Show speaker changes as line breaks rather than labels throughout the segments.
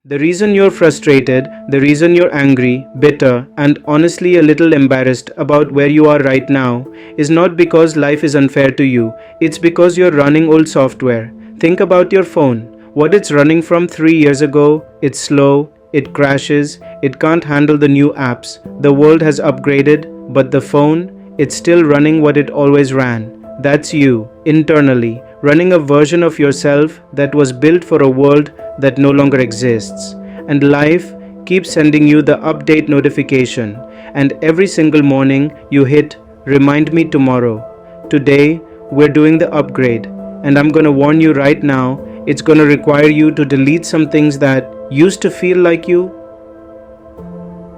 The reason you're frustrated, the reason you're angry, bitter, and honestly a little embarrassed about where you are right now is not because life is unfair to you, it's because you're running old software. Think about your phone. What it's running from 3 years ago, it's slow, it crashes, it can't handle the new apps. The world has upgraded, but the phone, it's still running what it always ran. That's you, internally, running a version of yourself that was built for a world that no longer exists. And life keeps sending you the update notification, and every single morning you hit remind me tomorrow. Today, we're doing the upgrade, and I'm gonna warn you right now, it's gonna require you to delete some things that used to feel like you.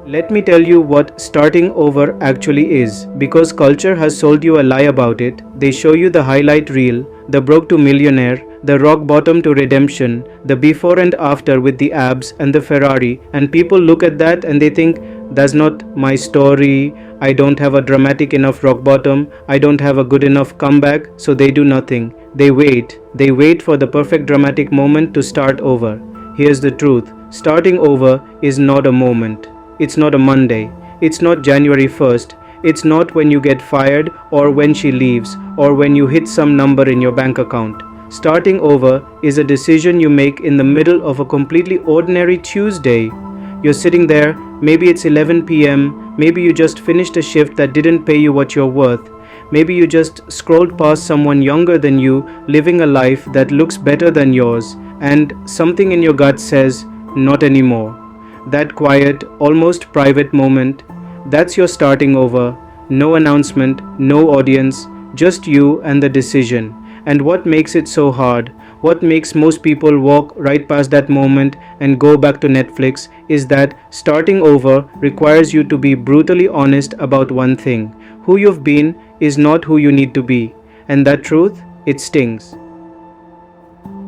Let me tell you what starting over actually is, because culture has sold you a lie about it. They show you the highlight reel, the broke to millionaire, the rock bottom to redemption, the before and after with the abs and the Ferrari, and people look at that and they think, that's not my story, I don't have a dramatic enough rock bottom, I don't have a good enough comeback, so they do nothing. They wait for the perfect dramatic moment to start over. Here's the truth, starting over is not a moment. It's not a Monday. It's not January 1st. It's not when you get fired or when she leaves or when you hit some number in your bank account. Starting over is a decision you make in the middle of a completely ordinary Tuesday. You're sitting there, maybe it's 11 p.m., maybe you just finished a shift that didn't pay you what you're worth. Maybe you just scrolled past someone younger than you living a life that looks better than yours, and something in your gut says, not anymore. That quiet, almost private moment, that's your starting over. No announcement, no audience, just you and the decision. And what makes it so hard, what makes most people walk right past that moment and go back to Netflix, is that starting over requires you to be brutally honest about one thing. Who you've been is not who you need to be. And that truth, it stings.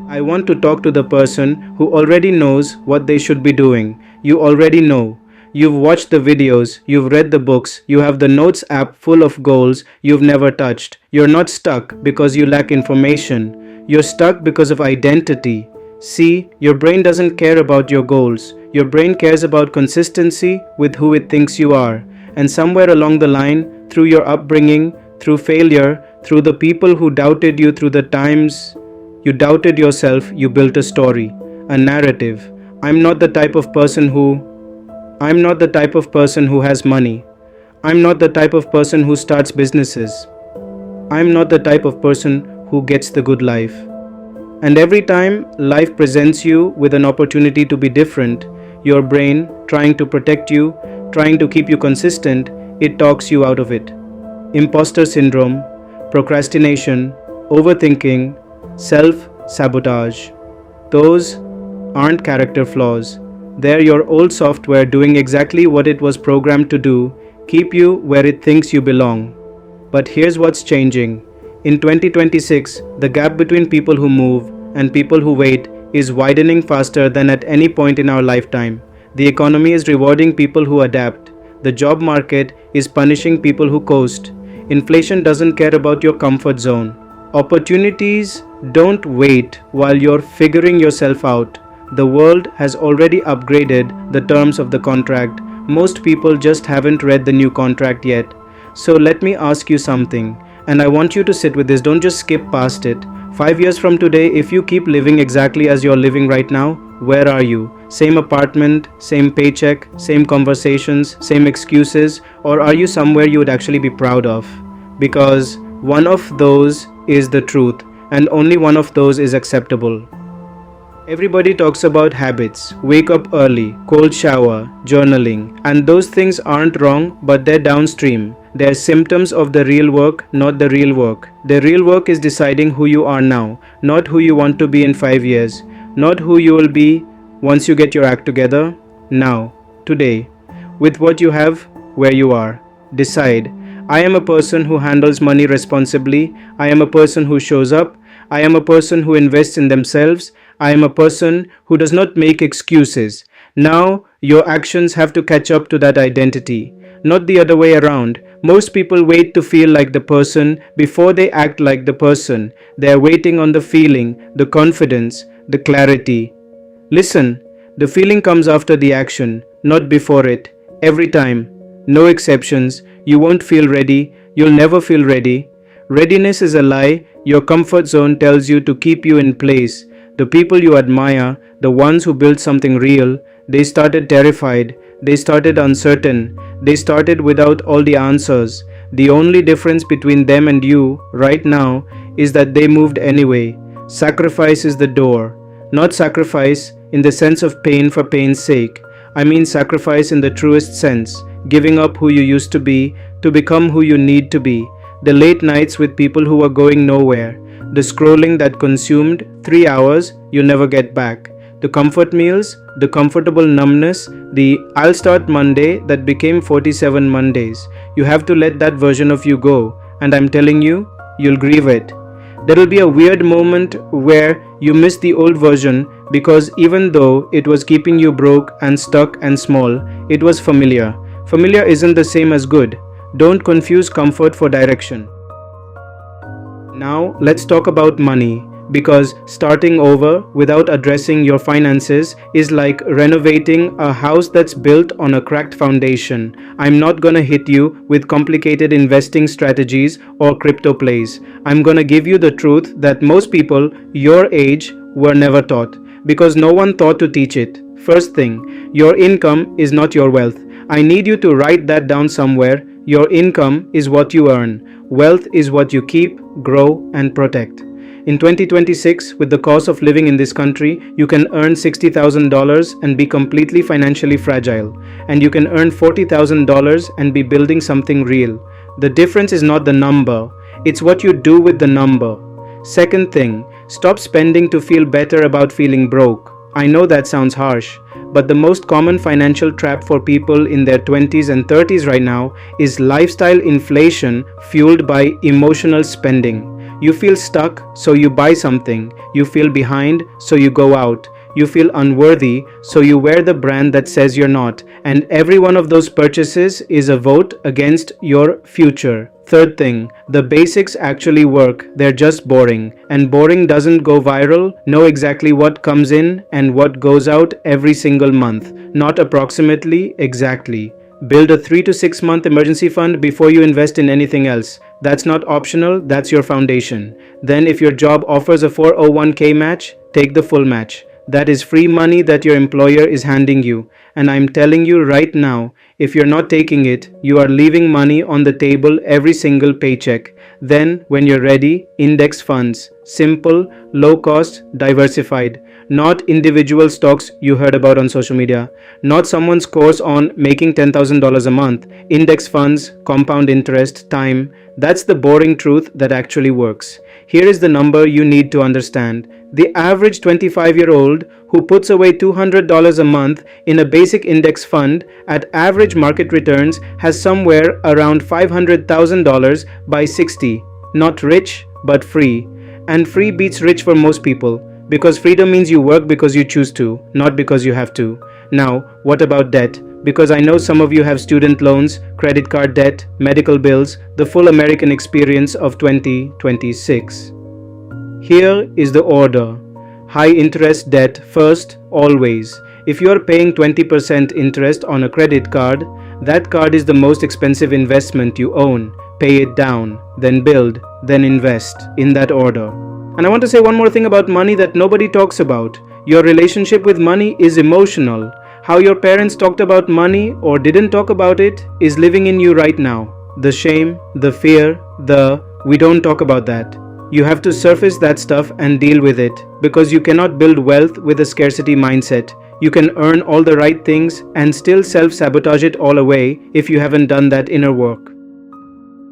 I want to talk to the person who already knows what they should be doing. You already know. You've watched the videos, you've read the books, you have the notes app full of goals you've never touched. You're not stuck because you lack information. You're stuck because of identity. See, your brain doesn't care about your goals. Your brain cares about consistency with who it thinks you are. And somewhere along the line, through your upbringing, through failure, through the people who doubted you, through the times you doubted yourself, you built a story, a narrative. I'm not the type of person who has money. I'm not the type of person who starts businesses. I'm not the type of person who gets the good life. And every time life presents you with an opportunity to be different, your brain, trying to protect you, trying to keep you consistent, it talks you out of it. Imposter syndrome, procrastination, overthinking, self-sabotage. Those aren't character flaws. They're your old software doing exactly what it was programmed to do, keep you where it thinks you belong. But here's what's changing. In 2026, the gap between people who move and people who wait is widening faster than at any point in our lifetime. The economy is rewarding people who adapt. The job market is punishing people who coast. Inflation doesn't care about your comfort zone. Opportunities don't wait while you're figuring yourself out. The world has already upgraded the terms of the contract. Most people just haven't read the new contract yet. So let me ask you something, and I want you to sit with this, don't just skip past it. 5 years from today, if you keep living exactly as you're living right now, where are you? Same apartment, same paycheck, same conversations, same excuses, or are you somewhere you would actually be proud of? Because one of those is the truth, and only one of those is acceptable. Everybody talks about habits, wake up early, cold shower, journaling, and those things aren't wrong, but they're downstream. They're symptoms of the real work, not the real work. The real work is deciding who you are now, not who you want to be in 5 years, not who you will be once you get your act together. Now, today, with what you have, where you are. Decide. I am a person who handles money responsibly. I am a person who shows up. I am a person who invests in themselves. I am a person who does not make excuses. Now, your actions have to catch up to that identity, not the other way around. Most people wait to feel like the person before they act like the person. They are waiting on the feeling, the confidence, the clarity. Listen, The feeling comes after the action, not before it. Every time. No exceptions. You won't feel ready. You'll never feel ready. Readiness is a lie. Your comfort zone tells you to keep you in place. The people you admire, the ones who built something real, they started terrified. They started uncertain. They started without all the answers. The only difference between them and you right now is that they moved anyway. Sacrifice is the door. Not sacrifice in the sense of pain for pain's sake. I mean sacrifice in the truest sense. Giving up who you used to be to become who you need to be. The late nights with people who are going nowhere. The scrolling that consumed 3 hours you never get back. The comfort meals, the comfortable numbness, the I'll start Monday that became 47 Mondays. You have to let that version of you go, and I'm telling you, you'll grieve it. There will be a weird moment where you miss the old version because even though it was keeping you broke and stuck and small, it was familiar. Familiar isn't the same as good. Don't confuse comfort for direction. Now let's talk about money, because starting over without addressing your finances is like renovating a house that's built on a cracked foundation. I'm not gonna hit you with complicated investing strategies or crypto plays. I'm gonna give you the truth that most people your age were never taught, because no one thought to teach it. First thing, your income is not your wealth. I need you to write that down somewhere. Your income is what you earn. Wealth is what you keep, grow, and protect. In 2026, with the cost of living in this country, you can earn $60,000 and be completely financially fragile. And you can earn $40,000 and be building something real. The difference is not the number, it's what you do with the number. Second thing, stop spending to feel better about feeling broke. I know that sounds harsh, but the most common financial trap for people in their 20s and 30s right now is lifestyle inflation fueled by emotional spending. You feel stuck, so you buy something. You feel behind, so you go out. You feel unworthy, so you wear the brand that says you're not. And every one of those purchases is a vote against your future. Third thing, the basics actually work, they're just boring. And boring doesn't go viral. Know exactly what comes in and what goes out every single month. Not approximately, exactly. Build a 3 to 6 month emergency fund before you invest in anything else. That's not optional, that's your foundation. Then if your job offers a 401k match, take the full match. That is free money that your employer is handing you. And I'm telling you right now, if you're not taking it, you are leaving money on the table every single paycheck. Then, when you're ready, index funds. Simple, low cost, diversified. Not individual stocks you heard about on social media. Not someone's course on making $10,000 a month. Index funds, compound interest, time. That's the boring truth that actually works. Here is the number you need to understand. The average 25-year-old who puts away $200 a month in a basic index fund at average market returns has somewhere around $500,000 by 60. Not rich, but free. And free beats rich for most people, because freedom means you work because you choose to, not because you have to. Now, what about debt? Because I know some of you have student loans, credit card debt, medical bills, the full American experience of 2026. Here is the order. High interest debt first, always. If you are paying 20% interest on a credit card, that card is the most expensive investment you own. Pay it down, then build, then invest, in that order. And I want to say one more thing about money that nobody talks about. Your relationship with money is emotional. How your parents talked about money or didn't talk about it is living in you right now. The shame, the fear, we don't talk about that. You have to surface that stuff and deal with it, because you cannot build wealth with a scarcity mindset. You can earn all the right things and still self-sabotage it all away if you haven't done that inner work.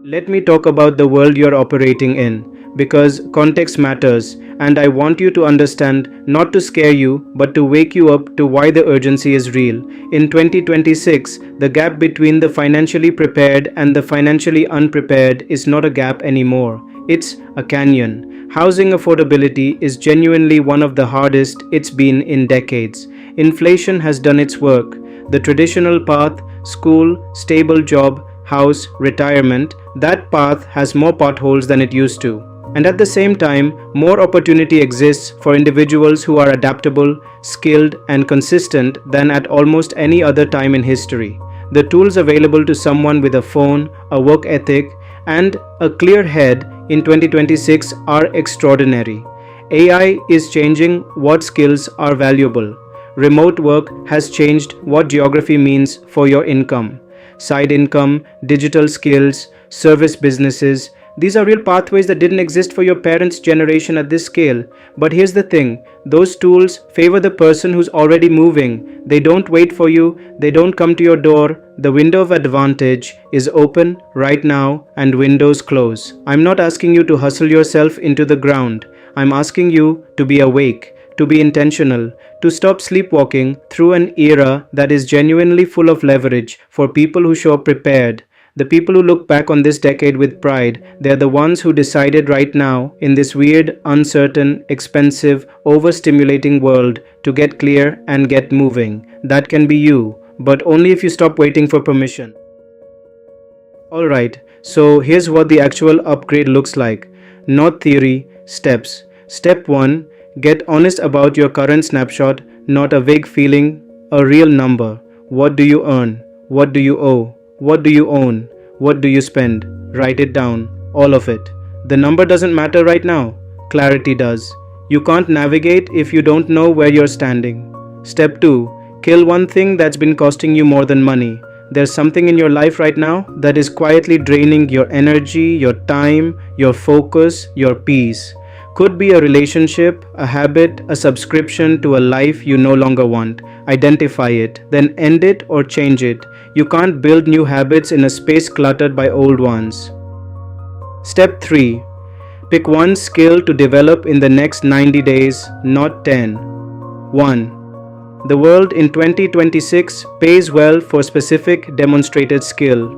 Let me talk about the world you're operating in, because context matters, and I want you to understand, not to scare you, but to wake you up to why the urgency is real. In 2026, the gap between the financially prepared and the financially unprepared is not a gap anymore. It's a canyon. Housing affordability is genuinely one of the hardest it's been in decades. Inflation has done its work. The traditional path, school, stable job, house, retirement, that path has more potholes than it used to. And at the same time, more opportunity exists for individuals who are adaptable, skilled, and consistent than at almost any other time in history. The tools available to someone with a phone, a work ethic, and a clear head in 2026 are extraordinary. AI is changing what skills are valuable. Remote work has changed what geography means for your income. Side income, digital skills, service businesses, these are real pathways that didn't exist for your parents' generation at this scale. But here's the thing, those tools favor the person who's already moving. They don't wait for you, they don't come to your door. The window of advantage is open right now and windows close. I'm not asking you to hustle yourself into the ground. I'm asking you to be awake, to be intentional, to stop sleepwalking through an era that is genuinely full of leverage for people who show up prepared. The people who look back on this decade with pride, they're the ones who decided right now, in this weird, uncertain, expensive, overstimulating world, to get clear and get moving. That can be you, but only if you stop waiting for permission. Alright, so here's what the actual upgrade looks like. Not theory, steps. Step 1. Get honest about your current snapshot, not a vague feeling, a real number. What do you earn? What do you owe? What do you own? What do you spend? Write it down. All of it. The number doesn't matter right now. Clarity does. You can't navigate if you don't know where you're standing. Step 2. Kill one thing that's been costing you more than money. There's something in your life right now that is quietly draining your energy, your time, your focus, your peace. Could be a relationship, a habit, a subscription to a life you no longer want. Identify it, then end it or change it. You can't build new habits in a space cluttered by old ones. Step 3. Pick one skill to develop in the next 90 days, not 10. 1. The world in 2026 pays well for specific demonstrated skill.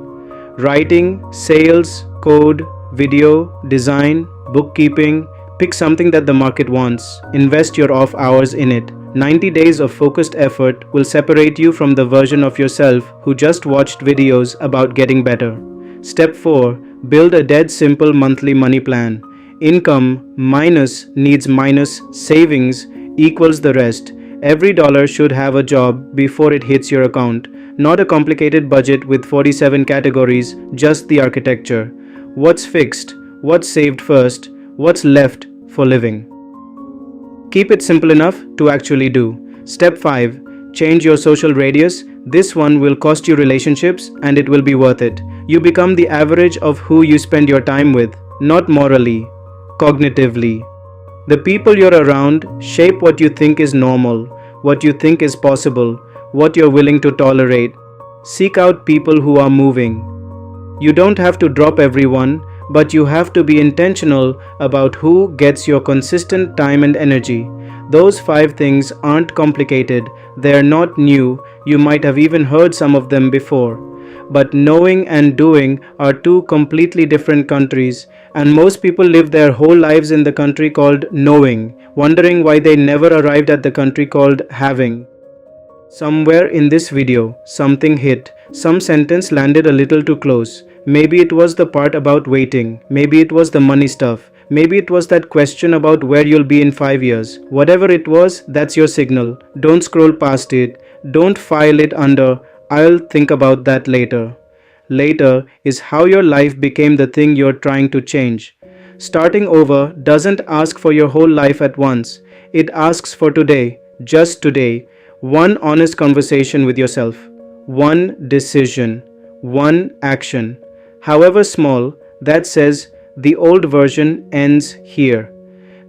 Writing, sales, code, video, design, bookkeeping. Pick something that the market wants. Invest your off hours in it. 90 days of focused effort will separate you from the version of yourself who just watched videos about getting better. Step 4. Build a dead simple monthly money plan. Income minus needs minus savings equals the rest. Every dollar should have a job before it hits your account. Not a complicated budget with 47 categories, just the architecture. What's fixed? What's saved first? What's left for living? Keep it simple enough to actually do. Step 5. Change your social radius. This one will cost you relationships and it will be worth it. You become the average of who you spend your time with, not morally, cognitively. The people you're around shape what you think is normal, what you think is possible, what you're willing to tolerate. Seek out people who are moving. You don't have to drop everyone, but you have to be intentional about who gets your consistent time and energy. Those 5 things aren't complicated, they're not new, you might have even heard some of them before. But knowing and doing are 2 completely different countries, and most people live their whole lives in the country called knowing, wondering why they never arrived at the country called having. Somewhere in this video, something hit. Some sentence landed a little too close. Maybe it was the part about waiting. Maybe it was the money stuff. Maybe it was that question about where you'll be in 5 years. Whatever it was, that's your signal. Don't scroll past it. Don't file it under, "I'll think about that later." Later is how your life became the thing you're trying to change. Starting over doesn't ask for your whole life at once. It asks for today, just today. One honest conversation with yourself. One decision. One action. However small, that says the old version ends here.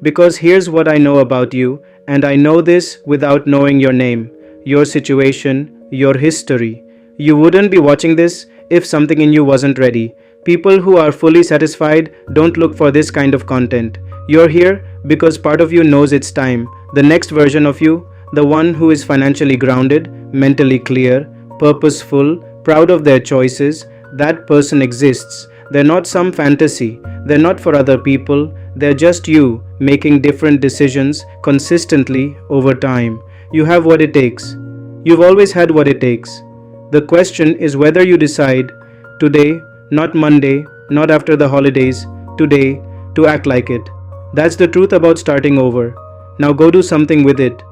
Because here's what I know about you, and I know this without knowing your name, your situation, your history. You wouldn't be watching this if something in you wasn't ready. People who are fully satisfied don't look for this kind of content. You're here because part of you knows it's time. The next version of you, the one who is financially grounded, mentally clear, purposeful, proud of their choices, that person exists. They're not some fantasy. They're not for other people. They're just you making different decisions consistently over time. You have what it takes. You've always had what it takes. The question is whether you decide today, not Monday, not after the holidays, today, to act like it. That's the truth about starting over. Now go do something with it.